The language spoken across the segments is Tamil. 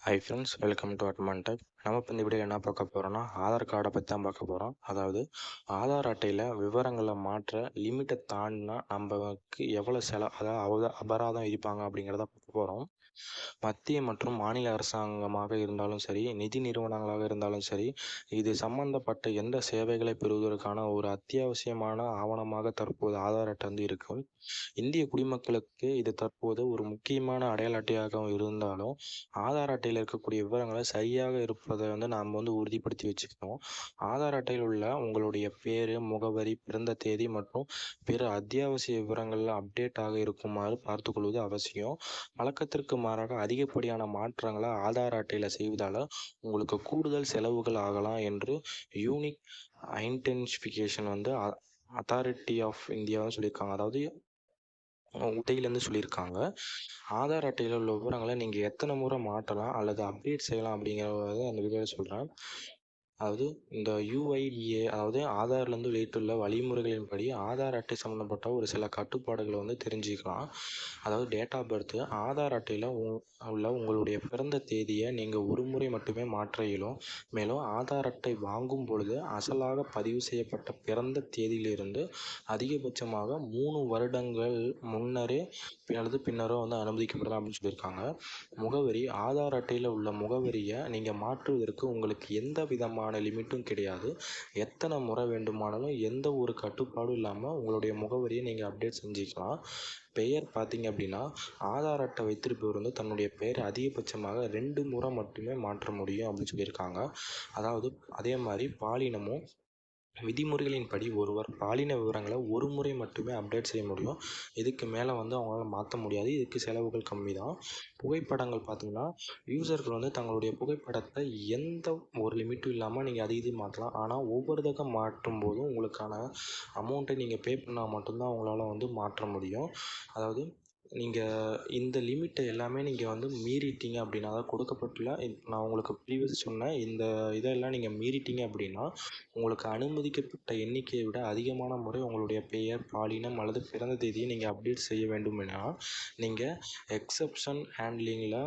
ஹாய் ஃப்ரெண்ட்ஸ், வெல்கம் டு அட்மான் டெக். நம்ம இப்போ இந்த வீடியோ என்ன பார்க்க போகிறோம்னா, ஆதார் கார்டை பற்றி தான் பார்க்க போகிறோம். அதாவது ஆதார் அட்டையில் விவரங்களை மாற்ற லிமிட்டை தாண்டினா நமக்கு எவ்வளோ அதாவது அபராதம் விதிப்பாங்க அப்படிங்கிறத பார்க்க போகிறோம். மத்திய மற்றும் மாநில அரசாங்கமாக இருந்தாலும் சரி, நிதி நிறுவனங்களாக இருந்தாலும் சரி, இது சம்பந்தப்பட்ட எந்த சேவைகளை பெறுவதற்கான ஒரு அத்தியாவசியமான ஆவணமாக தற்போது ஆதார் அட்டை வந்து இருக்கும். இந்திய குடிமக்களுக்கு இது தற்போது ஒரு முக்கியமான அடையாள அட்டையாகவும் இருந்தாலும், ஆதார் அட்டையில் இருக்கக்கூடிய விவரங்களை சரியாக இருப்பதை வந்து நாம் வந்து உறுதிப்படுத்தி வச்சுக்கணும். ஆதார் அட்டையில் உள்ள உங்களுடைய பேர், முகவரி, பிறந்த தேதி மற்றும் பிற அத்தியாவசிய விவரங்கள் அப்டேட் ஆக இருக்குமாறு பார்த்துக்கொள்வது அவசியம். வழக்கத்திற்கு மாறாக அதிகப்படியான மாற்றங்களை ஆதார் அட்டையில் செய்வதால் உங்களுக்கு கூடுதல் செலவுகள் ஆகலாம் என்று யூனிக் ஐடென்டிஃபிகேஷன் வந்து அத்தாரிட்டி ஆஃப் இந்தியாவும் சொல்லியிருக்காங்க. அதாவது உதவியிலேருந்து சொல்லியிருக்காங்க. ஆதார் அட்டையில் உள்ள விவரங்களை நீங்கள் எத்தனை முறை மாற்றலாம் அல்லது அப்டேட் செய்யலாம் அப்படிங்கிறத அந்த வீடியோவில் சொல்கிறேன். அதாவது இந்த யூஐடிஏ, அதாவது ஆதார்லேருந்து வெளியிட்டுள்ள வழிமுறைகளின்படி ஆதார் அட்டை சம்மந்தப்பட்ட ஒரு சில கட்டுப்பாடுகளை வந்து தெரிஞ்சுக்கலாம். அதாவது டேட் ஆஃப் பர்த்து, ஆதார் அட்டையில் உள்ள உங்களுடைய பிறந்த தேதியை நீங்கள் ஒரு முறை மட்டுமே மாற்ற இயலும். மேலும் ஆதார் அட்டை வாங்கும் பொழுது அசலாக பதிவு செய்யப்பட்ட பிறந்த தேதியிலிருந்து அதிகபட்சமாக 3 வருடங்கள் முன்னரே அல்லது பின்னரோ வந்து அனுமதிக்கப்படலாம் அப்படின்னு சொல்லியிருக்காங்க. முகவரி, ஆதார் அட்டையில் உள்ள முகவரியை நீங்கள் மாற்றுவதற்கு உங்களுக்கு எந்த விதமான லிமிட்டும் கிடையாது. எத்தனை முறை வேண்டுமானாலும் எந்த ஒரு கட்டுப்பாடும் இல்லாமல் உங்களுடைய முகவரியை நீங்கள் அப்டேட் செஞ்சுக்கலாம். பெயர் பார்த்தீங்க அப்படின்னா, ஆதார் அட்டை வைத்திருப்பவர் வந்து தன்னுடைய பெயரை அதிகபட்சமாக 2 முறை மட்டுமே மாற்ற முடியும் அப்படின்னு சொல்லியிருக்காங்க. அதாவது அதே மாதிரி பாலினமும் விதிமுறைகளின்படி ஒருவர் பாலின விவரங்களை ஒரு முறை மட்டுமே அப்டேட் செய்ய முடியும். இதுக்கு மேலே வந்து அவங்களால மாற்ற முடியாது. இதுக்கு செலவுகள் கம்மி தான். புகைப்படங்கள் பார்த்திங்கன்னா, யூசர்கள் வந்து தங்களுடைய புகைப்படத்தை எந்த ஒரு லிமிட்டும் இல்லாமல் நீங்கள் அது இது மாற்றலாம். ஆனால் ஒவ்வொரு தடவை மாற்றும் போதும் உங்களுக்கான அமௌண்ட்டை நீங்கள் பே பண்ணால் மட்டும்தான் அவங்களால வந்து மாற்ற முடியும். அதாவது நீங்கள் இந்த லிமிட்டை எல்லாமே நீங்கள் வந்து மீறிட்டீங்க அப்படின்னா, அதாவது கொடுக்கப்பட்டுள்ள நான் உங்களுக்கு ப்ரீவியஸ் சொன்ன இந்த இதெல்லாம் நீங்கள் மீறிட்டீங்க அப்படின்னா, உங்களுக்கு அனுமதிக்கப்பட்ட எண்ணிக்கையை விட அதிகமான முறை உங்களுடைய பெயர், பாலினம் அல்லது பிறந்த தேதியை நீங்கள் அப்டேட் செய்ய வேண்டுமெனா நீங்கள் எக்ஸப்ஷன் ஹேண்ட்லிங்கில்,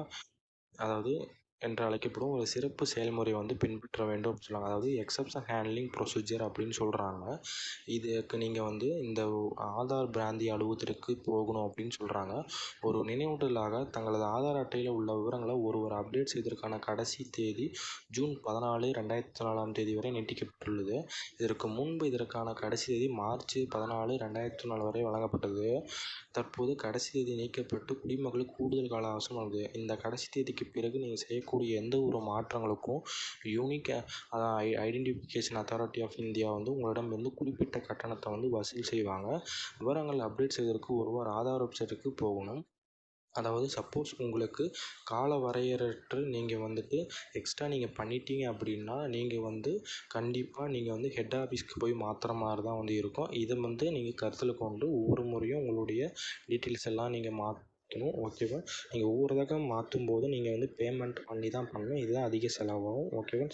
அதாவது என்று அழைக்கப்படும் ஒரு சிறப்பு செயல்முறை வந்து பின்பற்ற வேண்டும் அப்படின்னு சொல்லுவாங்க. அதாவது எக்ஸப்ஷன் ஹேண்ட்லிங் ப்ரொசீஜர் அப்படின்னு சொல்கிறாங்க. இதுக்கு நீங்கள் வந்து இந்த ஆதார் பிராந்திய அலுவலகத்திற்கு போகணும் அப்படின்னு சொல்கிறாங்க. ஒரு நினைவூட்டலாக தங்களது ஆதார் அட்டையில் உள்ள விவரங்களை ஒருவர் அப்டேட் செய்வதற்கான கடைசி தேதி ஜூன் 14, 2004 வரை நீட்டிக்கப்பட்டுள்ளது. இதற்கு முன்பு இதற்கான கடைசி தேதி மார்ச் 14, 2004 வரை வழங்கப்பட்டது. தற்போது கடைசி தேதி நீக்கப்பட்டு குடிமக்களுக்கு கூடுதல் கால அவகாசம் உள்ளது. இந்த கடைசி தேதிக்கு பிறகு நீங்கள் செய்யக்கூடிய எந்த ஒரு மாற்றங்களுக்கும் unique identification authority of India வந்து உங்களிடமிருந்து குறிப்பிட்ட கட்டணத்தை வந்து வசூல் செய்வாங்க. விவரங்கள் அப்டேட் செய்வதற்கு ஒருவர் ஆதார் வெப்சைட்டுக்கு போகணும். அதாவது சப்போஸ் உங்களுக்கு கால வரையறையற்று நீங்கள் வந்துட்டு எக்ஸ்ட்ரா நீங்கள் பண்ணிட்டீங்க அப்படின்னா, நீங்கள் வந்து கண்டிப்பாக நீங்கள் வந்து ஹெட் ஆஃபீஸ்க்கு போய் மாற்றுற மாதிரி தான் வந்து இருக்கும். இதை வந்து நீங்கள் கருத்தில் கொண்டு ஒவ்வொரு முறையும் உங்களுடைய டீட்டெயில்ஸ் எல்லாம் நீங்கள் மாற்றணும். ஓகேவா? நீங்கள் ஒவ்வொரு தடவை மாற்றும் போது நீங்கள் வந்து பேமெண்ட் பண்ணி தான் பண்ணணும். இதுதான் அதிக செலவாகும். ஓகேவா?